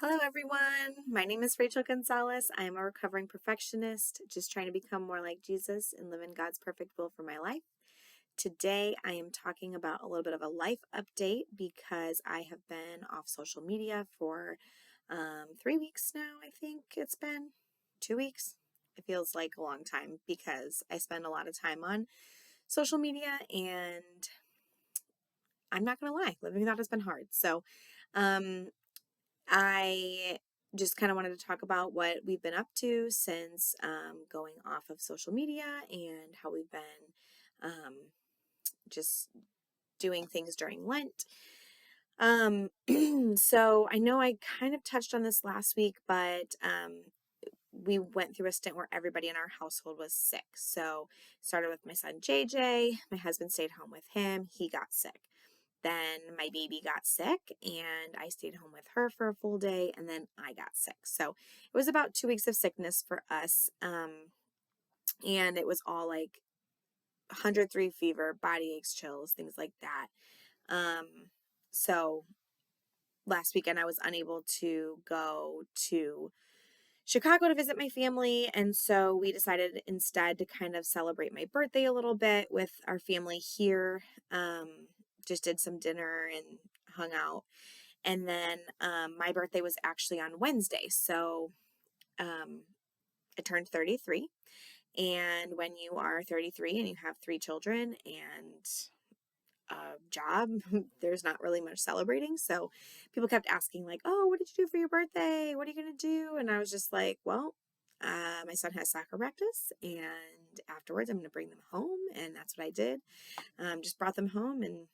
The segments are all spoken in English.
Hello, everyone. My name is Rachel Gonzalez. I am a recovering perfectionist, just trying to become more like Jesus and live in God's perfect will for my life. Today, I am talking about a little bit of a life update because I have been off social media for 3 weeks now. I think it's been 2 weeks. It feels like a long time because I spend a lot of time on social media, and I'm not going to lie, living without has been hard. So, um, I just kind of wanted to talk about what we've been up to since going off of social media and how we've been just doing things during Lent. So I know I kind of touched on this last week, but we went through a stint where everybody in our household was sick. So started with my son JJ. My husband stayed home with him. He got sick. Then my baby got sick and I stayed home with her for a full day, and then I got sick. So it was about 2 weeks of sickness for us. And it was all like 103 fever, body aches, chills, things like that. So last weekend I was unable to go to Chicago to visit my family. And so we decided instead to kind of celebrate my birthday a little bit with our family here. Just did some dinner and hung out. And then my birthday was actually on Wednesday. So um, I turned 33. And when you are 33 and you have three children and a job, there's not really much celebrating. So people kept asking, like, oh, what did you do for your birthday? What are you going to do? And I was just like, well, my son has soccer practice, and afterwards I'm going to bring them home. And that's what I did. Just brought them home and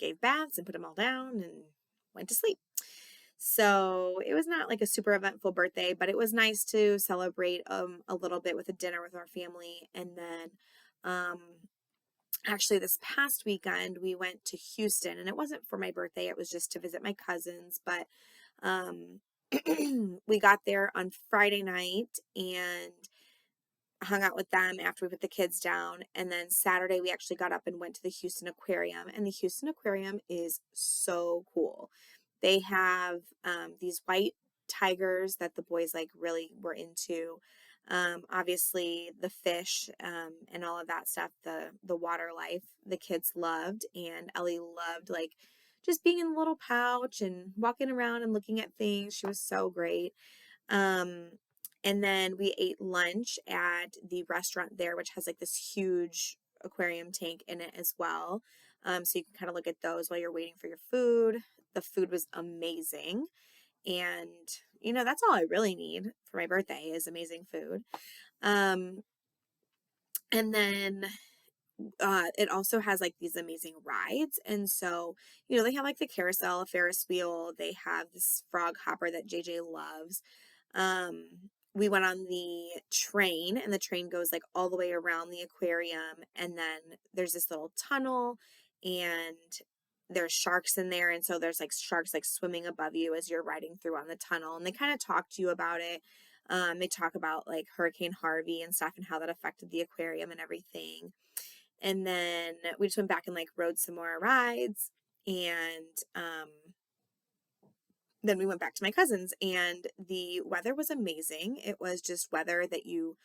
gave baths and put them all down and went to sleep. So it was not like a super eventful birthday, but it was nice to celebrate a little bit with a dinner with our family. And then um, actually, this past weekend, we went to Houston, and it wasn't for my birthday, it was just to visit my cousins. But um, we got there on Friday night and hung out with them after we put the kids down. And then Saturday, we actually got up and went to the Houston Aquarium. And the Houston Aquarium is so cool. They have these white tigers that the boys like really were into. Obviously, the fish and all of that stuff, the water life, the kids loved, and Ellie loved like just being in the little pouch and walking around and looking at things. She was so great. Um, and then we ate lunch at the restaurant there, which has like this huge aquarium tank in it as well. So you can kind of look at those while you're waiting for your food. The food was amazing. And, that's all I really need for my birthday is amazing food. Um, and then it also has like these amazing rides. And so, they have like the carousel, a Ferris wheel. They have this frog hopper that JJ loves. We went on the train, and the train goes like all the way around the aquarium. And then there's this little tunnel, and there's sharks in there. And so there's like sharks like swimming above you as you're riding through on the tunnel. And they kind of talk to you about it. They talk about like Hurricane Harvey and stuff and how that affected the aquarium and everything. And then we just went back and like rode some more rides. And then we went back to my cousin's, and the weather was amazing. It was just weather that you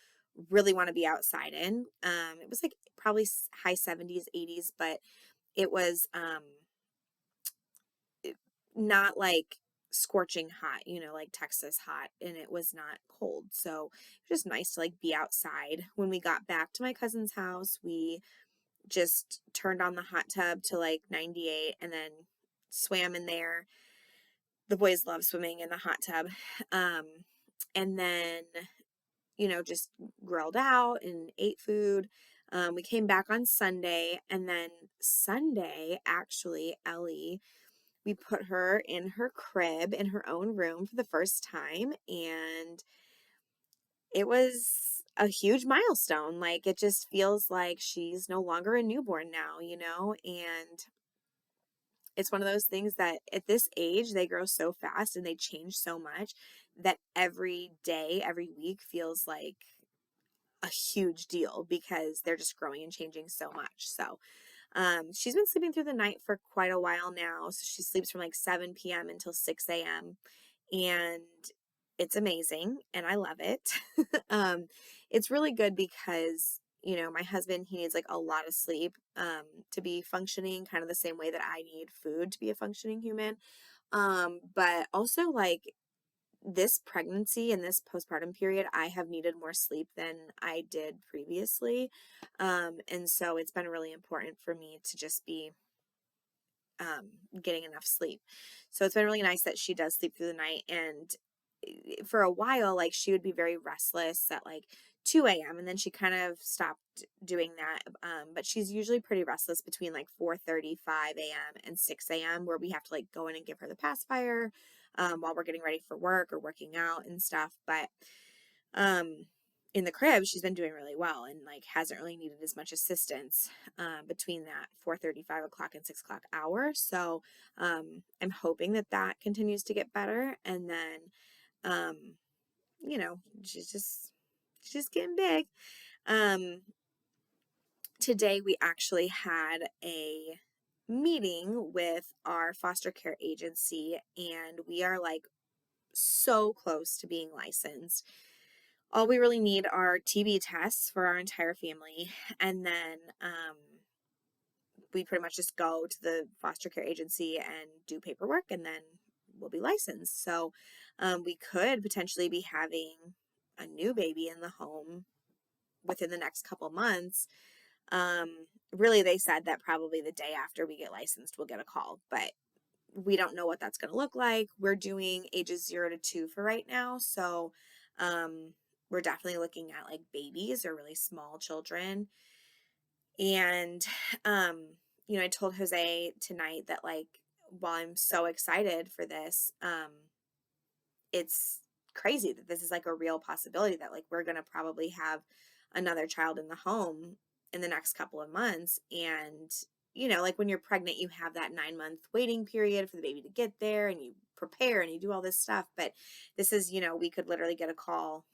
really want to be outside in. It was like probably high 70s, 80s, but it was not like scorching hot, like Texas hot, and it was not cold. So it was just nice to like be outside. When we got back to my cousin's house, we just turned on the hot tub to like 98 and then swam in there. The boys love swimming in the hot tub. And then, just grilled out and ate food. We came back on Sunday, and then Sunday, actually, Ellie, we put her in her crib in her own room for the first time, and it was a huge milestone. Like, it just feels like she's no longer a newborn now, and it's one of those things that at this age, they grow so fast and they change so much that every day, every week feels like a huge deal because they're just growing and changing so much. So, she's been sleeping through the night for quite a while now. So she sleeps from like 7 p.m. until 6 a.m. and it's amazing and I love it. um, it's really good because, my husband, he needs like a lot of sleep to be functioning kind of the same way that I need food to be a functioning human. But also like this pregnancy and this postpartum period, I have needed more sleep than I did previously. And so it's been really important for me to just be getting enough sleep. So it's been really nice that she does sleep through the night. And for a while, like she would be very restless at like 2 a.m. and then she kind of stopped doing that. But she's usually pretty restless between like 4:30, 5 a.m. and 6 a.m. where we have to like go in and give her the pacifier while we're getting ready for work or working out and stuff. But um, in the crib, she's been doing really well and like hasn't really needed as much assistance between that 4:30, 5 o'clock, and 6 o'clock hour. So I'm hoping that that continues to get better. And then, um, she's just getting big. Um, Today we actually had a meeting with our foster care agency, and we are like so close to being licensed. All we really need are TB tests for our entire family, and then we pretty much just go to the foster care agency and do paperwork, and then we'll be licensed. So we could potentially be having a new baby in the home within the next couple months. Really, they said that probably the day after we get licensed, we'll get a call, but we don't know what that's going to look like. We're doing ages 0 to 2 for right now. So, we're definitely looking at like babies or really small children. And, I told Jose tonight that like, while I'm so excited for this, it's crazy that this is like a real possibility that like we're going to probably have another child in the home in the next couple of months. And, like when you're pregnant, you have that 9-month waiting period for the baby to get there and you prepare and you do all this stuff. But this is, we could literally get a call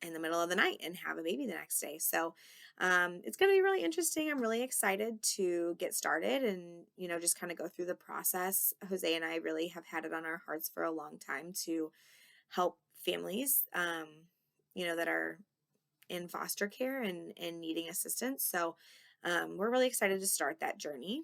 in the middle of the night and have a baby the next day. So it's going to be really interesting. I'm really excited to get started and, just kind of go through the process. Jose and I really have had it on our hearts for a long time to help families, that are in foster care and needing assistance. So we're really excited to start that journey.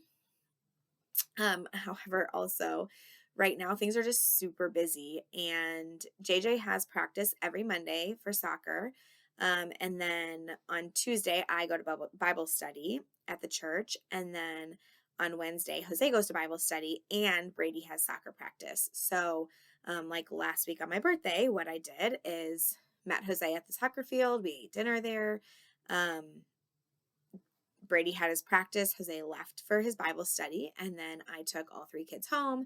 However, also right now things are just super busy, and JJ has practice every Monday for soccer. And then on Tuesday, I go to Bible study at the church. And then on Wednesday, Jose goes to Bible study and Brady has soccer practice. So, like last week on my birthday, what I did is met Jose at the soccer field. We ate dinner there. Um, Brady had his practice. Jose left for his Bible study. And then I took all three kids home,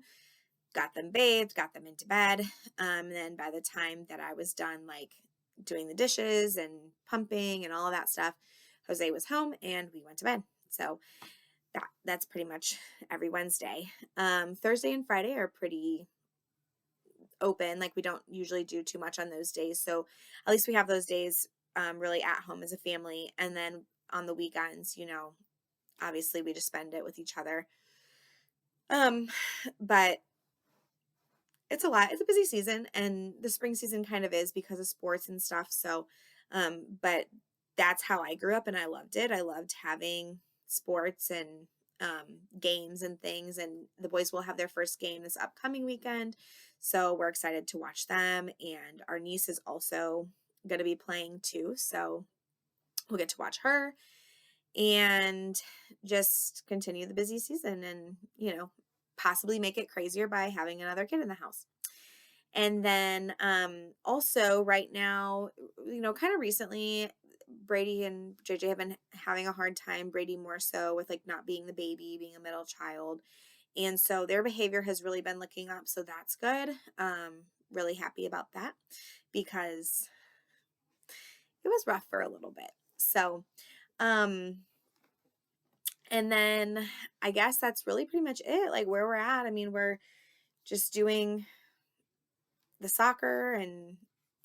got them bathed, got them into bed. And then by the time that I was done, like doing the dishes and pumping and all of that stuff, Jose was home and we went to bed. So that's pretty much every Wednesday. Thursday and Friday are pretty open. Like we don't usually do too much on those days. So at least we have those days really at home as a family. And then on the weekends, obviously we just spend it with each other. Um, but it's a lot. It's a busy season, and the spring season kind of is because of sports and stuff. So, but that's how I grew up and I loved it. I loved having sports and games and things, and the boys will have their first game this upcoming weekend. So we're excited to watch them. And our niece is also going to be playing too. So we'll get to watch her and just continue the busy season and, possibly make it crazier by having another kid in the house. And then also right now, kind of recently, Brady and JJ have been having a hard time, Brady more so with like not being the baby, being a middle child. And so their behavior has really been looking up. So that's good. Really happy about that because it was rough for a little bit. So, um, and then I guess that's really pretty much it, like where we're at. I mean, we're just doing the soccer and,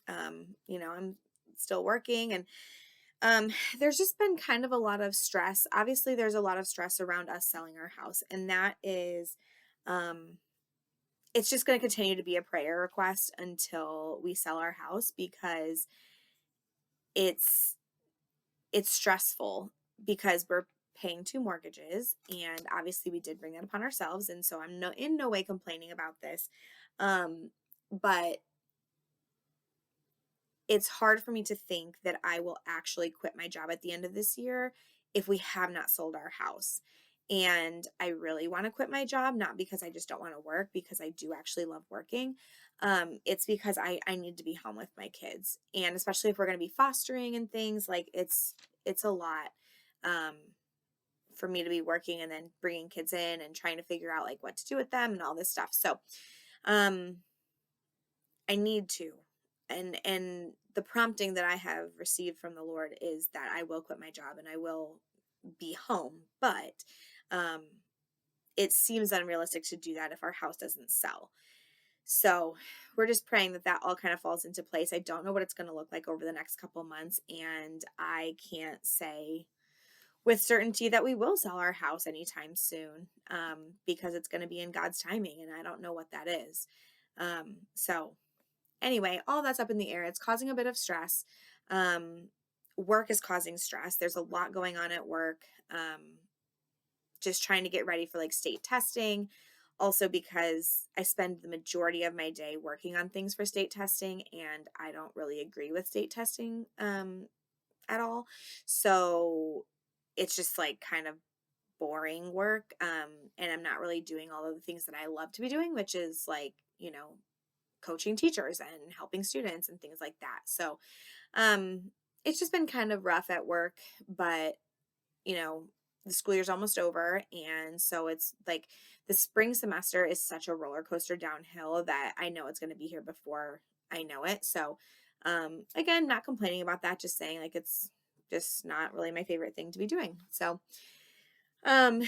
I'm still working and, there's just been kind of a lot of stress. Obviously, there's a lot of stress around us selling our house, and that is, um, it's just going to continue to be a prayer request until we sell our house, because it's stressful, because we're paying 2 mortgages, and obviously we did bring that upon ourselves, and so I'm in no way complaining about this. But it's hard for me to think that I will actually quit my job at the end of this year if we have not sold our house. And I really want to quit my job, not because I just don't want to work, because I do actually love working. It's because I need to be home with my kids. And especially if we're going to be fostering and things, like it's a lot um, for me to be working and then bringing kids in and trying to figure out like what to do with them and all this stuff. So, um, I need to. And the prompting that I have received from the Lord is that I will quit my job and I will be home. But um it seems unrealistic to do that if our house doesn't sell. So we're just praying that that all kind of falls into place. I don't know what it's going to look like over the next couple months, and I can't say with certainty that we will sell our house anytime soon, because it's going to be in God's timing, and I don't know what that is. So anyway, all that's up in the air. It's causing a bit of stress. Um, Work is causing stress. There's a lot going on at work. Just trying to get ready for like state testing. Also, because I spend the majority of my day working on things for state testing, and I don't really agree with state testing at all. So it's just like kind of boring work. And I'm not really doing all of the things that I love to be doing, which is like, coaching teachers and helping students and things like that. So, it's just been kind of rough at work, but you know, the school year's almost over. And so it's like the spring semester is such a roller coaster downhill that I know it's going to be here before I know it. So, again, not complaining about that, just saying like it's just not really my favorite thing to be doing. So, um,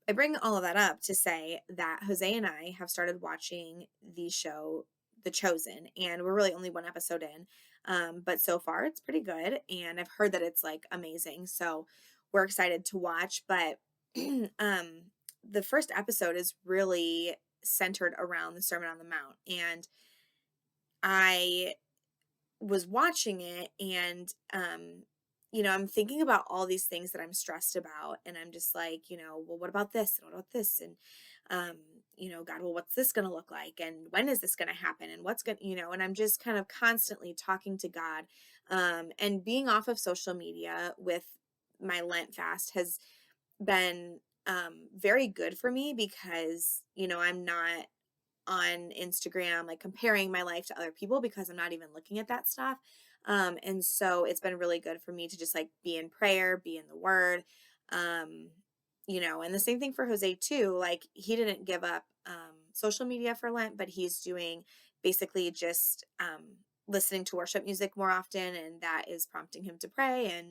I bring all of that up to say that Jose and I have started watching the show The Chosen, and we're really only one episode in. But so far it's pretty good, and I've heard that it's like amazing. So we're excited to watch. But the first episode is really centered around the Sermon on the Mount, and I was watching it, and I'm thinking about all these things that I'm stressed about, and I'm just like, well, what about this and what about this, and um God, well, what's this going to look like, and when is this going to happen, and what's going to, and I'm just kind of constantly talking to God, and being off of social media with my Lent fast has been very good for me, because I'm not on Instagram, like comparing my life to other people, because I'm not even looking at that stuff. And so it's been really good for me to just like be in prayer, be in the word. Um, and the same thing for Jose too. Like he didn't give up social media for Lent, but he's doing basically just listening to worship music more often, and that is prompting him to pray and,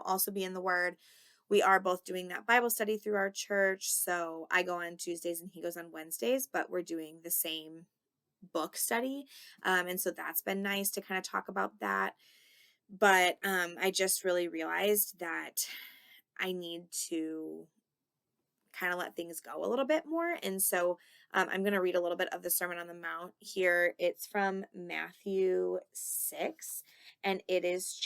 also be in the word. We are both doing that Bible study through our church. So I go on Tuesdays and he goes on Wednesdays, but we're doing the same book study. And so that's been nice to kind of talk about that. But I just really realized that I need to kind of let things go a little bit more. And so I'm going to read a little bit of the Sermon on the Mount here. It's from Matthew 6, and it is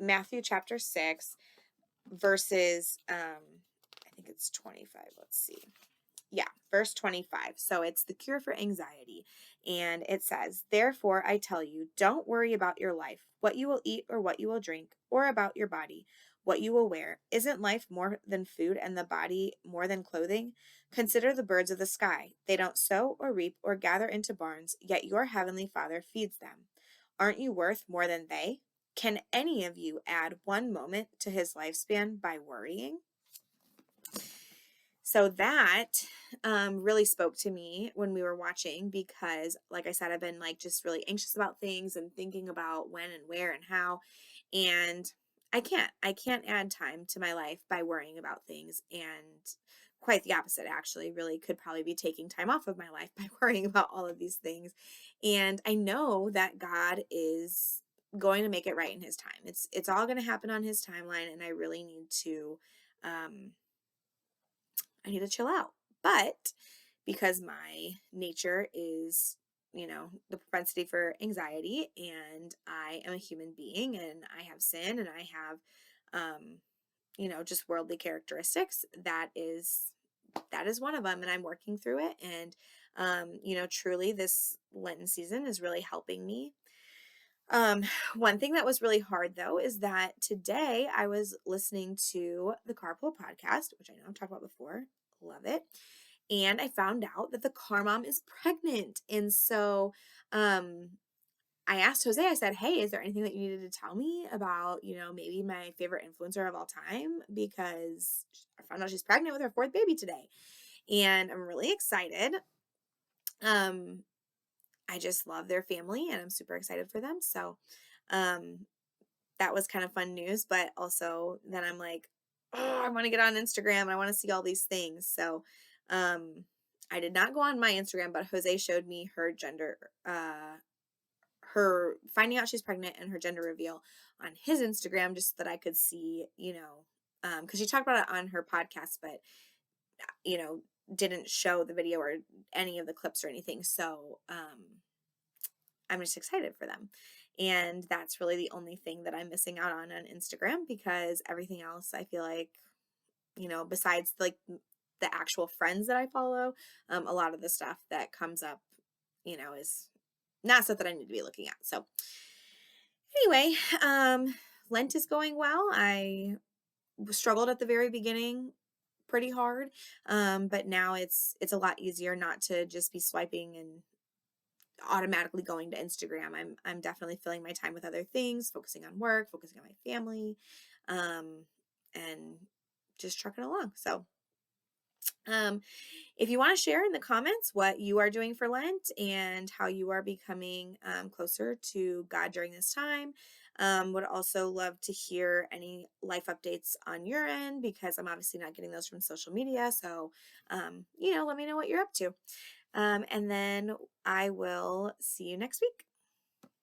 Matthew chapter 6, verses I think it's 25. Let's see. Yeah, verse 25. So it's the cure for anxiety. And it says, "Therefore I tell you, don't worry about your life, what you will eat or what you will drink, or about your body, what you will wear. Isn't life more than food, and the body more than clothing? Consider the birds of the sky. They don't sow or reap or gather into barns, yet your heavenly Father feeds them. Aren't you worth more than they? Can any of you add 1 moment to his lifespan by worrying?" So that really spoke to me when we were watching, because like I said, I've been like just really anxious about things and thinking about when and where and how. And I can't add time to my life by worrying about things. And quite the opposite, actually, really could probably be taking time off of my life by worrying about all of these things. And I know that God is going to make it right in his time. It's all going to happen on his timeline. And I really need to, I need to chill out. But because my nature is, the propensity for anxiety, and I am a human being and I have sin and I have, um, just worldly characteristics, that is one of them. And I'm working through it. And, truly this Lenten season is really helping me. Um, One thing that was really hard though is that today I was listening to the Carpool podcast, which I know I've talked about before. Love it. And I found out that the car mom is pregnant. And so um I asked Jose, I said, "Hey, is there anything that you needed to tell me about, maybe my favorite influencer of all time? Because I found out she's pregnant with her fourth baby today." And I'm really excited. Um, I just love their family and I'm super excited for them. So um that was kind of fun news, but also then I'm like, oh, I want to get on Instagram and I want to see all these things. So um I did not go on my Instagram, but Jose showed me her gender, her finding out she's pregnant and her gender reveal on his Instagram, just so that I could see, because she talked about it on her podcast, but you know, didn't show the video or any of the clips or anything. So I'm just excited for them. And that's really the only thing that I'm missing out on Instagram, because everything else I feel like, besides like the actual friends that I follow, a lot of the stuff that comes up, is not stuff that I need to be looking at. So anyway, Lent is going well. I struggled at the very beginning pretty hard. But now it's a lot easier not to just be swiping and automatically going to Instagram. I'm definitely filling my time with other things, focusing on work, focusing on my family, and just trucking along. So um, if you want to share in the comments what you are doing for Lent and how you are becoming closer to God during this time, would also love to hear any life updates on your end, because I'm obviously not getting those from social media. So, let me know what you're up to. And then I will see you next week.